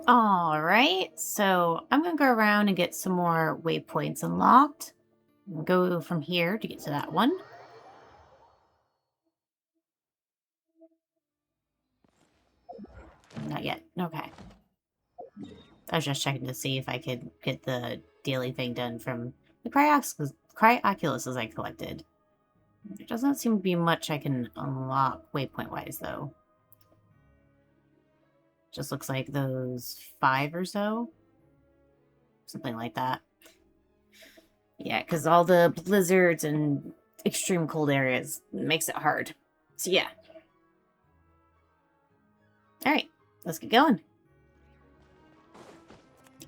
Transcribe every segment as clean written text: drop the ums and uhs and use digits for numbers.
All right, so I'm gonna go around and get some more waypoints unlocked. Go from here to get to that one. Not yet. Okay. I was just checking to see if I could get the daily thing done from the cryoculuses I collected. There doesn't seem to be much I can unlock waypoint-wise, though. Just looks like those 5 or so. Something like that. Yeah, because all the blizzards and extreme cold areas makes it hard. So yeah. Alright, let's get going.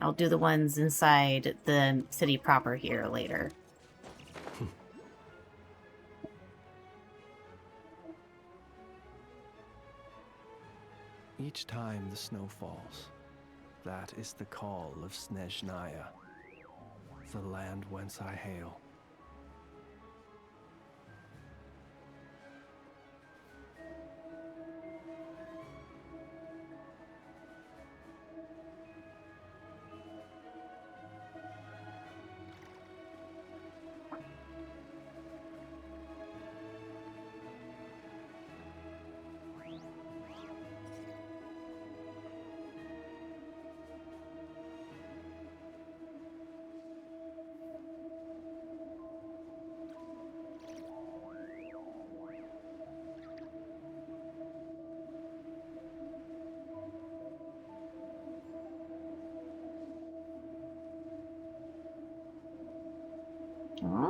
I'll do the ones inside the city proper here later. Each time the snow falls, that is the call of Snezhnaya, the land whence I hail.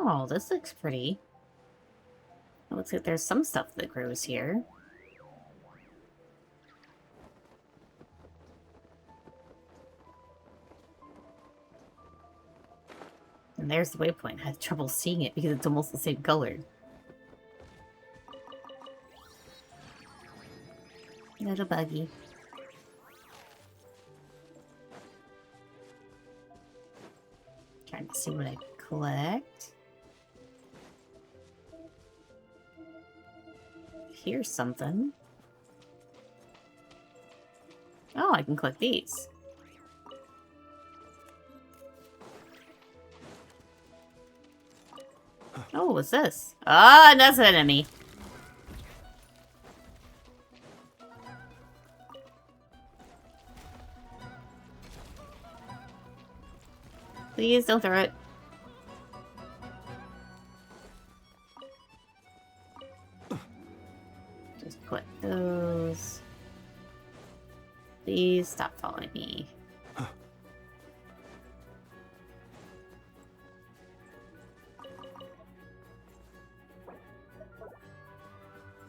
Oh, this looks pretty. It looks like there's some stuff that grows here. And there's the waypoint. I had trouble seeing it because it's almost the same color. Little buggy. Trying to see what I collect. Here's something. Oh, I can collect these. Oh, what's this? Ah, that's an enemy. Please don't throw it. Just put those. Please stop following me.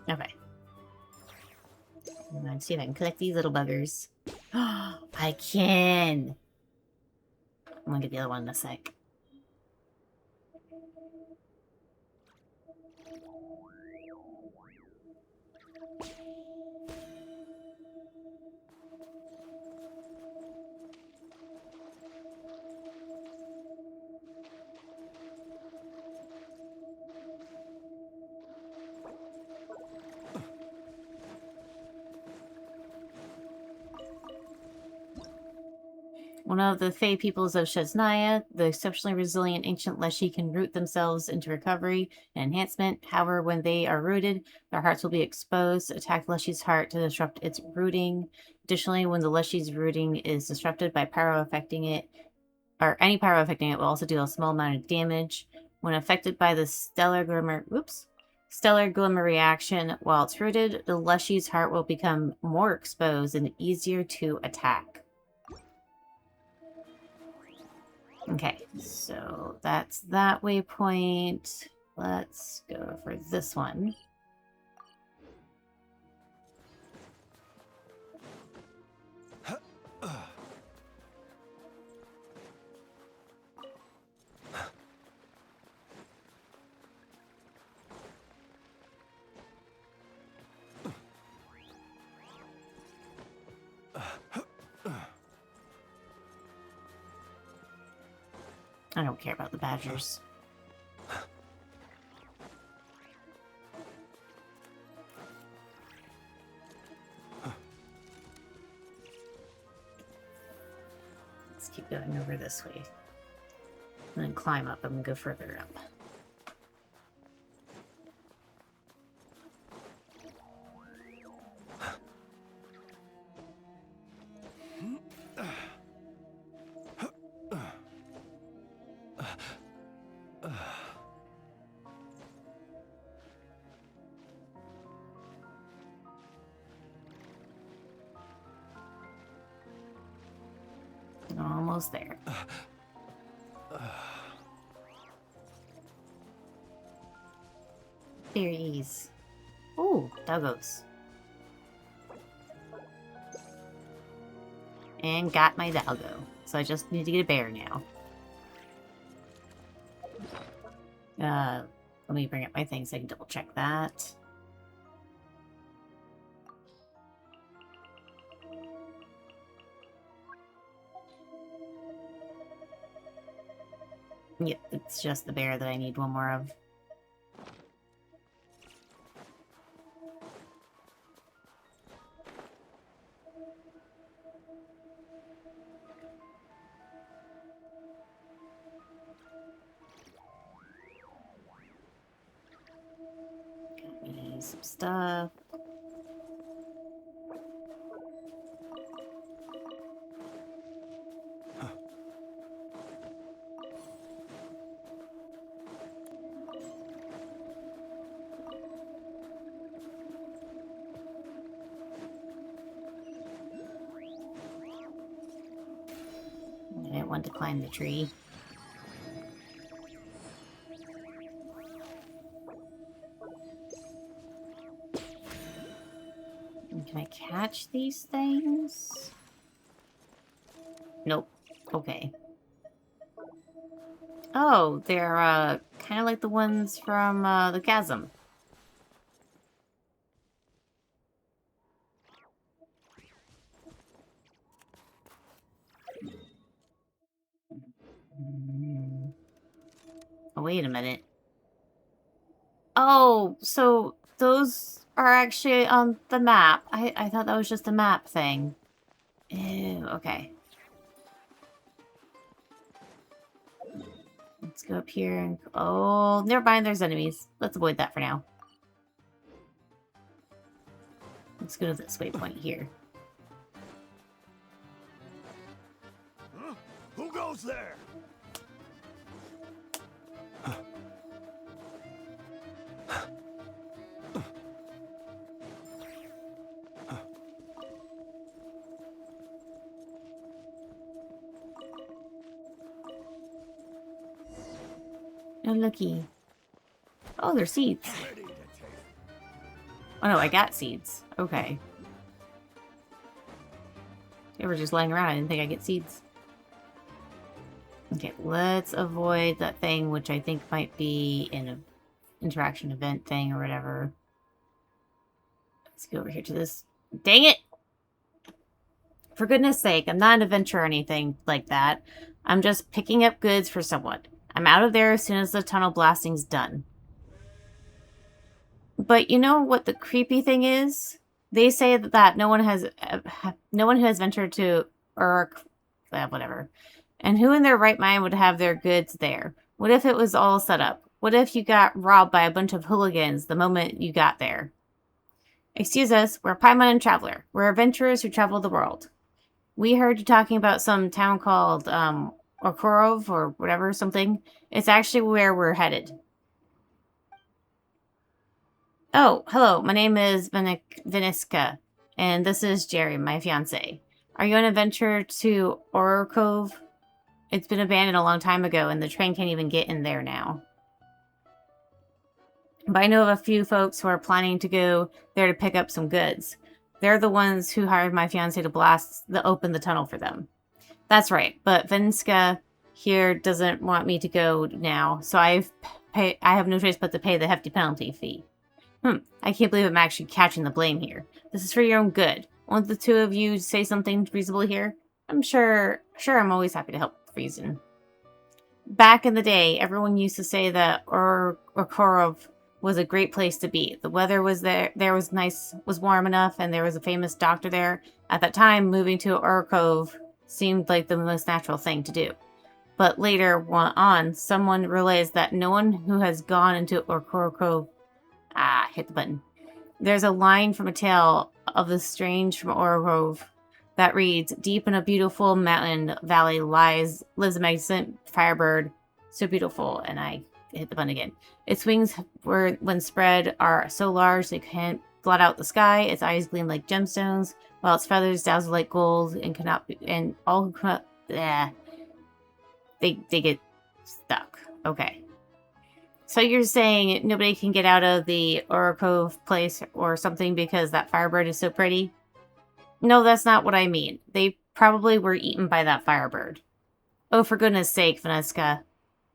Okay. Let's see if I can collect these little buggers. I can! I'm gonna get the other one in a sec. One of the Fey peoples of Snezhnaya, the exceptionally resilient ancient Leshy can root themselves into recovery and enhancement. However, when they are rooted, their hearts will be exposed. Attack Leshy's heart to disrupt its rooting. Additionally, when the Leshy's rooting is disrupted by pyro affecting it, or any pyro affecting it will also deal a small amount of damage. When affected by the stellar glimmer reaction while it's rooted, the Leshy's heart will become more exposed and easier to attack. Okay, so that's that waypoint. Let's go for this one. I don't care about the badgers. Let's keep going over this way. And then climb up and go further up. Almost there. Berries. Ooh, doggos. And got my doggo. So I just need to get a bear now. Let me bring up my things so I can double check that. Yep, it's just the bear that I need one more of. Got me some stuff. I didn't want to climb the tree. Can I catch these things? Nope. Okay. Oh, they're kind of like the ones from the chasm. Oh, wait a minute. Oh, so those are actually on the map. I thought that was just a map thing. Ew, okay. Let's go up here and... Oh, never mind, there's enemies. Let's avoid that for now. Let's go to this waypoint here. Huh? Who goes there? Oh, looky. Oh, they're seeds. Ready to take. Oh no, I got seeds. Okay. They were just lying around. I didn't think I'd get seeds. Okay, let's avoid that thing, which I think might be an interaction event thing or whatever. Let's go over here to this. Dang it! For goodness sake, I'm not an adventurer or anything like that. I'm just picking up goods for someone. I'm out of there as soon as the tunnel blasting's done. But you know what the creepy thing is? They say that no one who has ventured to Urk, whatever, and who in their right mind would have their goods there? What if it was all set up? What if you got robbed by a bunch of hooligans the moment you got there? Excuse us, we're Paimon and Traveler. We're adventurers who travel the world. We heard you talking about some town called, Okorov or whatever, something. It's actually where we're headed. Oh, hello. My name is Veniska, and this is Jerry, my fiance. Are you on an adventure to Orokov? It's been abandoned a long time ago, and the train can't even get in there now. But I know of a few folks who are planning to go there to pick up some goods. They're the ones who hired my fiance to open the tunnel for them. That's right, but Venska here doesn't want me to go now, so I have no choice but to pay the hefty penalty fee. I can't believe I'm actually catching the blame here. This is for your own good. Won't the two of you say something reasonable here? I'm sure I'm always happy to help with reason. Back in the day, everyone used to say that Orkorov was a great place to be. The weather was was warm enough, and there was a famous doctor there. At that time, moving to Orkov seemed like the most natural thing to do. But later on, someone realized that no one who has gone into Ororo hit the button. There's a line from a tale of the strange from Ororo that reads, "Deep in a beautiful mountain valley lives a magnificent firebird, so beautiful," and I hit the button again. Its wings, when spread, are so large they can't blot out the sky. Its eyes gleam like gemstones, while its feathers dazzle like gold and cannot be, and all who come up, they get stuck. Okay. So you're saying nobody can get out of the Ororo place or something because that firebird is so pretty? No, that's not what I mean. They probably were eaten by that firebird. Oh, for goodness sake, Vanessa.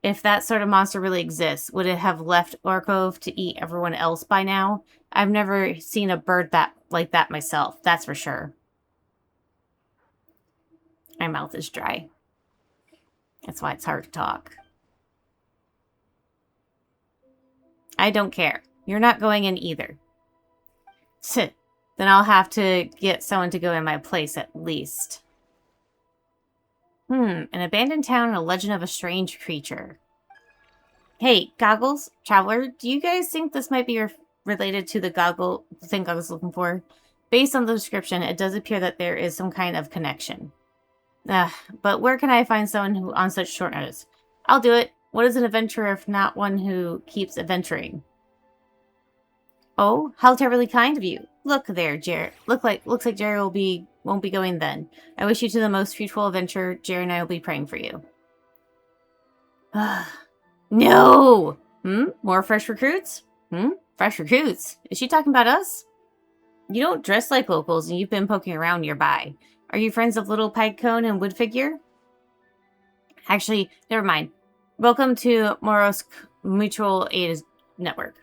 If that sort of monster really exists, would it have left Ororo to eat everyone else by now? I've never seen a bird like that myself, that's for sure. My mouth is dry. That's why it's hard to talk. I don't care. You're not going in either. Then I'll have to get someone to go in my place at least. An abandoned town and a legend of a strange creature. Hey, Goggles, Traveler, do you guys think this might be related to the thing Goggles is looking for? Based on the description, it does appear that there is some kind of connection. But where can I find someone who on such short notice? I'll do it. What is an adventurer if not one who keeps adventuring? Oh, how terribly kind of you. Look there, Jerry. Looks like Jerry won't be going then. I wish you to the most fruitful adventure. Jerry and I will be praying for you. No! More fresh recruits? Fresh recruits? Is she talking about us? You don't dress like locals and you've been poking around nearby. Are you friends of Little Pidecone and Woodfigure? Actually, never mind. Welcome to Morosk Mutual Aid Network.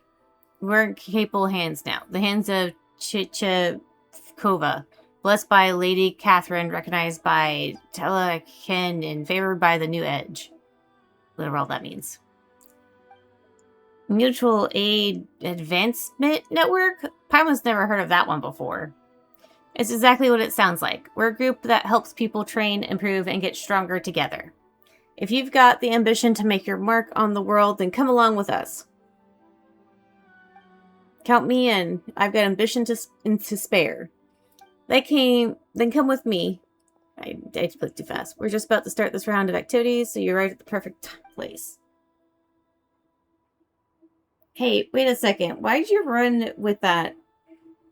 We're in capable hands now. The hands of Chichikova, blessed by Lady Catherine, recognized by Telekin, and favored by the New Edge. Whatever all that means. Mutual Aid Advancement Network? Paimon's never heard of that one before. It's exactly what it sounds like. We're a group that helps people train, improve, and get stronger together. If you've got the ambition to make your mark on the world, then come along with us. Count me in. I've got ambition to spare. Then come with me. I clicked too fast. We're just about to start this round of activities, so you're right at the perfect place. Hey, wait a second. Why did you run with that?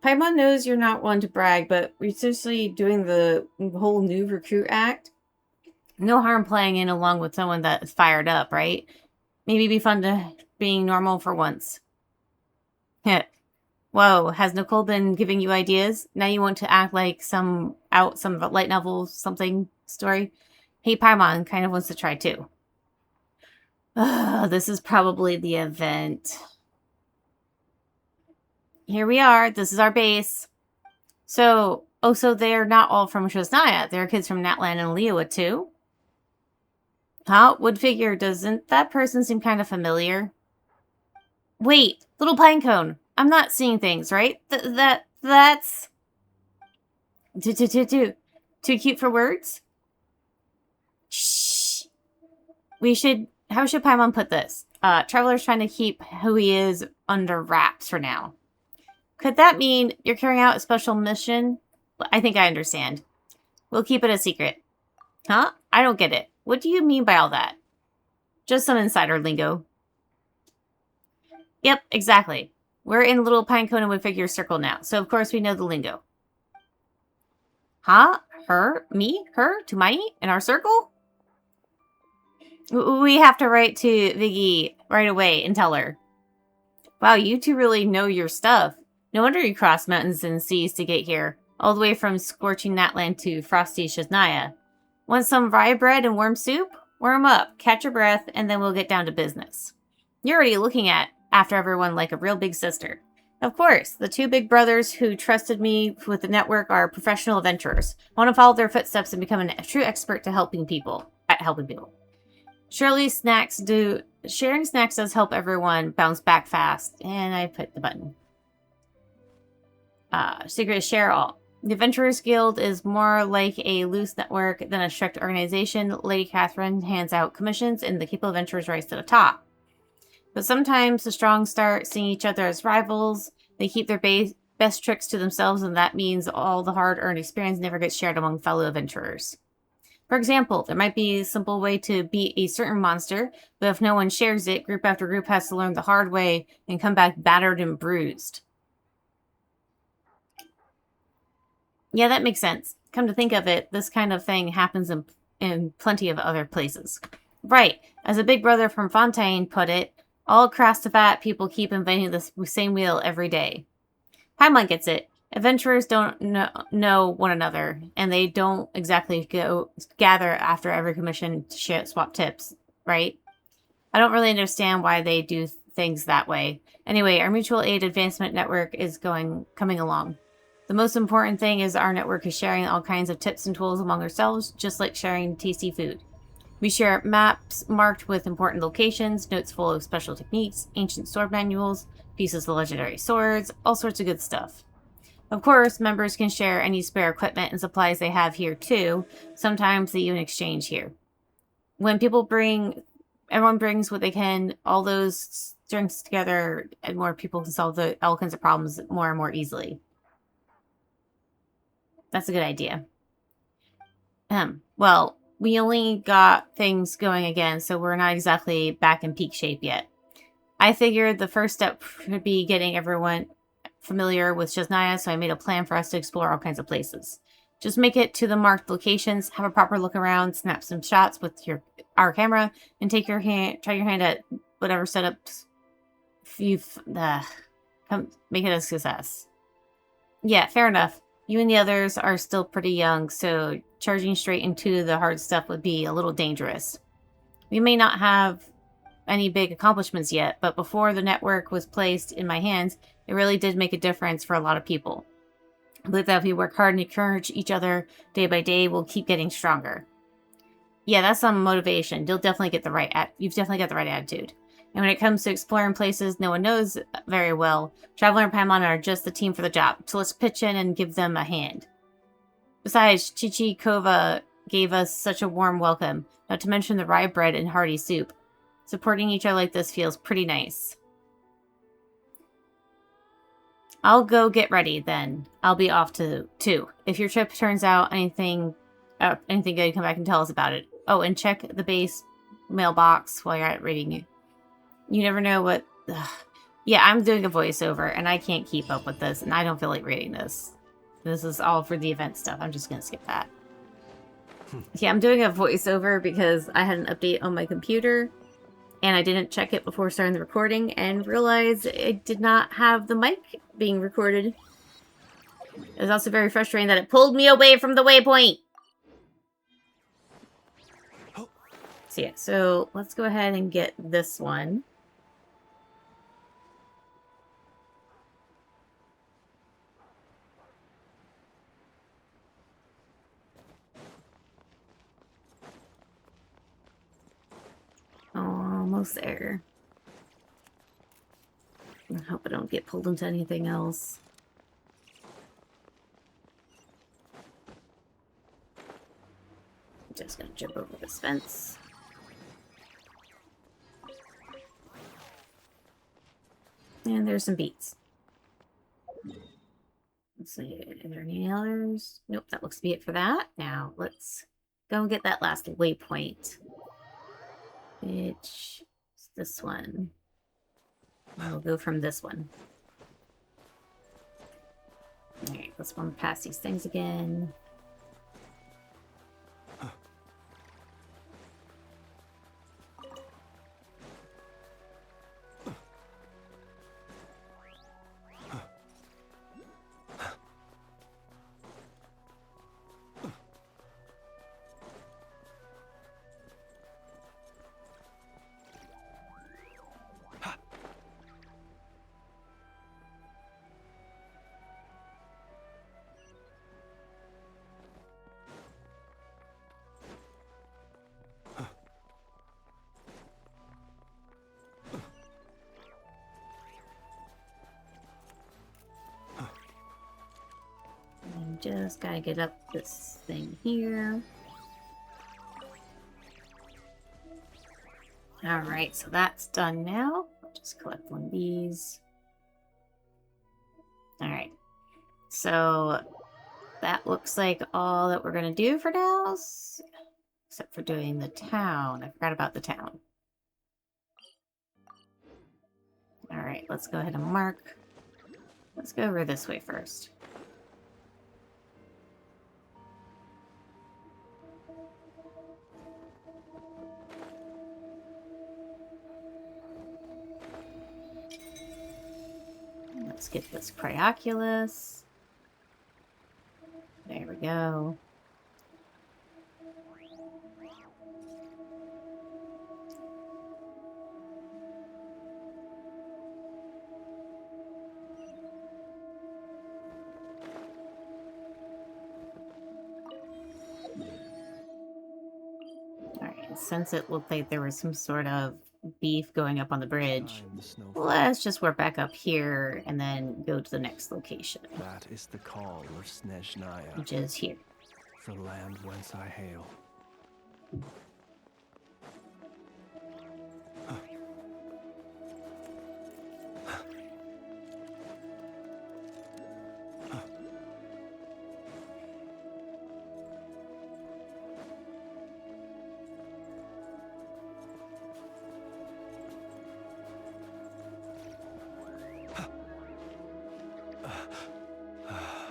Paimon knows you're not one to brag, but we're seriously doing the whole new recruit act? No harm playing in along with someone that's fired up, right? Maybe be fun to being normal for once. Whoa, has Nicole been giving you ideas? Now you want to act like some light novel something story? Hey, Paimon kind of wants to try too. This is probably the event. Here we are. This is our base. So they're not all from Snezhnaya. There are kids from Natlan and Leowa too. Huh? Woodfigure, doesn't that person seem kind of familiar? Wait, Little Pinecone. I'm not seeing things, right? That's... Too cute for words? Shh. How should Paimon put this? Traveler's trying to keep who he is under wraps for now. Could that mean you're carrying out a special mission? I think I understand. We'll keep it a secret. Huh? I don't get it. What do you mean by all that? Just some insider lingo. Yep, exactly. We're in Little Pinecone and Woodfigure circle now, so of course we know the lingo. Huh? Her? Me? Her? Tumaini? In our circle? We have to write to Viggy right away and tell her. Wow, you two really know your stuff. No wonder you crossed mountains and seas to get here, all the way from scorching Natlan to frosty Snezhnaya. Want some rye bread and warm soup? Warm up, catch your breath, and then we'll get down to business. You're already looking after everyone like a real big sister. Of course, the two big brothers who trusted me with the network are professional adventurers. I want to follow their footsteps and become a true expert to helping people. Sharing snacks does help everyone bounce back fast. And I put the button. Secret is share all. The Adventurers Guild is more like a loose network than a strict organization. Lady Catherine hands out commissions, and the capable adventurers rise to the top. But sometimes the strong start seeing each other as rivals. They keep their best tricks to themselves, and that means all the hard-earned experience never gets shared among fellow adventurers. For example, there might be a simple way to beat a certain monster, but if no one shares it, group after group has to learn the hard way and come back battered and bruised. Yeah, that makes sense. Come to think of it, this kind of thing happens in plenty of other places. Right. As a big brother from Fontaine put it, all across the vat, people keep inventing the same wheel every day. Paimon gets it. Adventurers don't know one another, and they don't exactly go gather after every commission to swap tips, right? I don't really understand why they do things that way. Anyway, our mutual aid advancement network is coming along. The most important thing is our network is sharing all kinds of tips and tools among ourselves, just like sharing tasty food. We share maps marked with important locations, notes full of special techniques, ancient sword manuals, pieces of legendary swords, all sorts of good stuff. Of course, members can share any spare equipment and supplies they have here too. Sometimes they even exchange here. When everyone brings what they can, all those strengths together, and more people can solve all kinds of problems more and more easily. That's a good idea. Well, we only got things going again, so we're not exactly back in peak shape yet. I figured the first step would be getting everyone familiar with Snezhnaya, so I made a plan for us to explore all kinds of places. Just make it to the marked locations, have a proper look around, snap some shots with our camera, and try your hand at whatever setups make it a success. Yeah, fair enough. You and the others are still pretty young, so charging straight into the hard stuff would be a little dangerous. We may not have any big accomplishments yet, but before the network was placed in my hands, it really did make a difference for a lot of people. I believe that if we work hard and encourage each other day by day, we'll keep getting stronger. Yeah, that's some motivation. You've definitely got the right attitude. And when it comes to exploring places no one knows very well, Traveler and Paimon are just the team for the job, so let's pitch in and give them a hand. Besides, Chichi Kova gave us such a warm welcome, not to mention the rye bread and hearty soup. Supporting each other like this feels pretty nice. I'll go get ready, then. I'll be off too. If your trip turns out anything good, come back and tell us about it. Oh, and check the base mailbox while you're at reading it. You never know what... Ugh. Yeah, I'm doing a voiceover, and I can't keep up with this, and I don't feel like reading this. This is all for the event stuff. I'm just going to skip that. Yeah, I'm doing a voiceover because I had an update on my computer, and I didn't check it before starting the recording, and realized it did not have the mic being recorded. It was also very frustrating that it pulled me away from the waypoint! So yeah, so let's go ahead and get this one. Almost there. I hope I don't get pulled into anything else. Just gonna jump over this fence. And there's some beets. Let's see, are there any others? Nope, that looks to be it for that. Now, let's go and get that last waypoint. Which is this one. We'll go from this one. Alright, let's run past these things again. Just gotta get up this thing here. Alright, so that's done now. Just collect one of these. Alright. So that looks like all that we're gonna do for now. Except for doing the town. I forgot about the town. Alright, let's go ahead and mark. Let's go over this way first. Let's get this Cryoculus. There we go. Alright, since it looked like there was some sort of beef going up on the bridge, Behind the snowfall. let's just work back up here and then go to the next location, That is the call of Snezhnaya, which is here. the land whence I hail.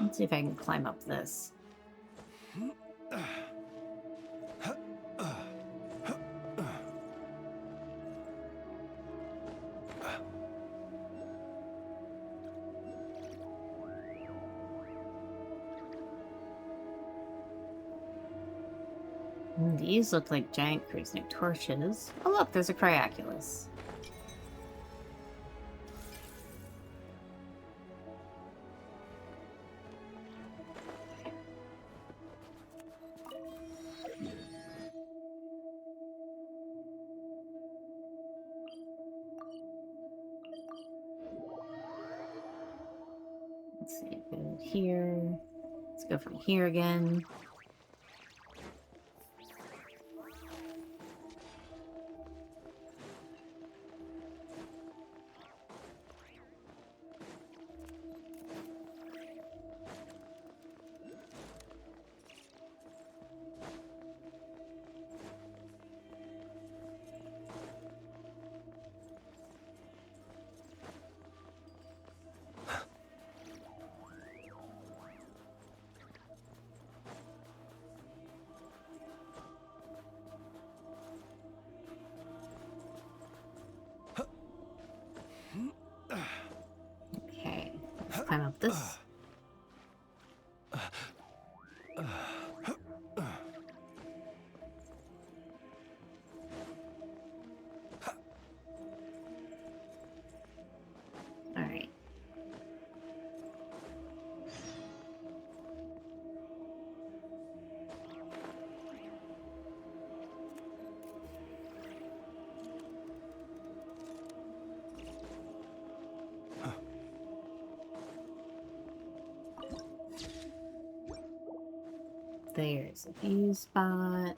Let's see if I can climb up this. These look like giant cruising torches. Oh look, there's a Cryoculus. Let's see, go here. Let's go from here again. Okay, let's climb up this. Alright. There's a view spot.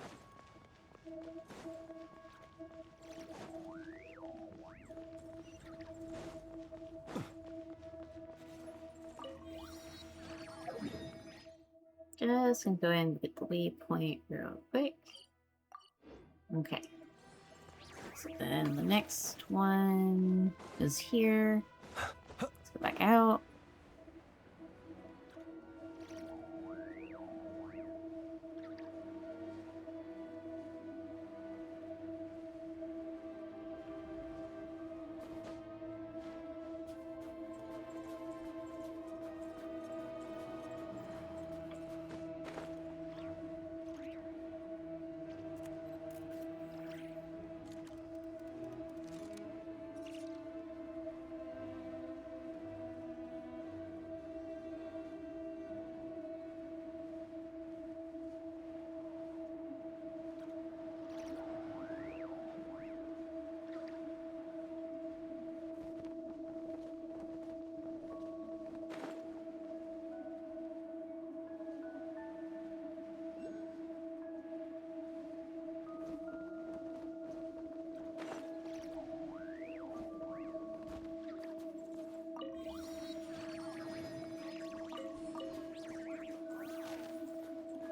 Just gonna go in and get the waypoint real quick. Okay. So then the next one is here. Let's go back out.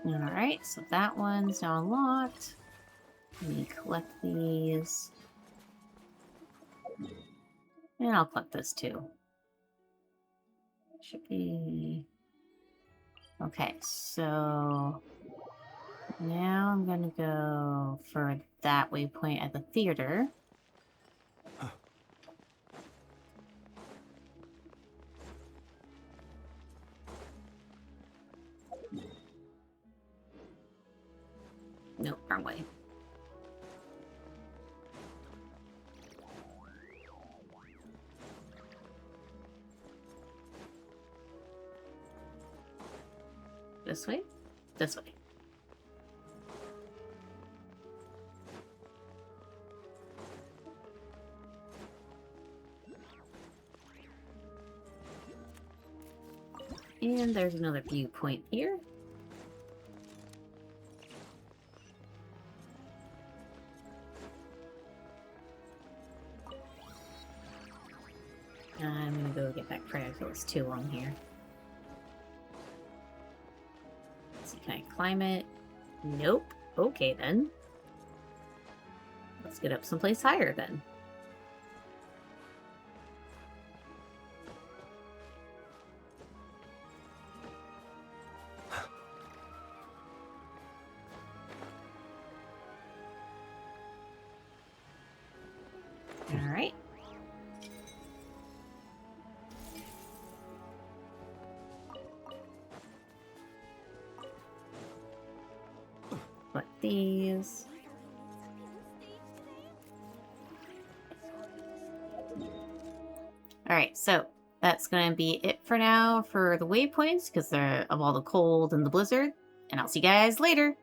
Alright, so that one's now unlocked. Let me collect these. And I'll collect this too. Should be... Okay, so... Now I'm gonna go for that waypoint at the theater. Nope, wrong way. This way? This way. And there's another viewpoint here. I'm gonna go get that Kratos 2 on here. Let's see, can I climb it? Nope. Okay then. Let's get up someplace higher then. Alright. Put these. Alright, so that's going to be it for now for the waypoints because they're of all the cold and the blizzard. And I'll see you guys later.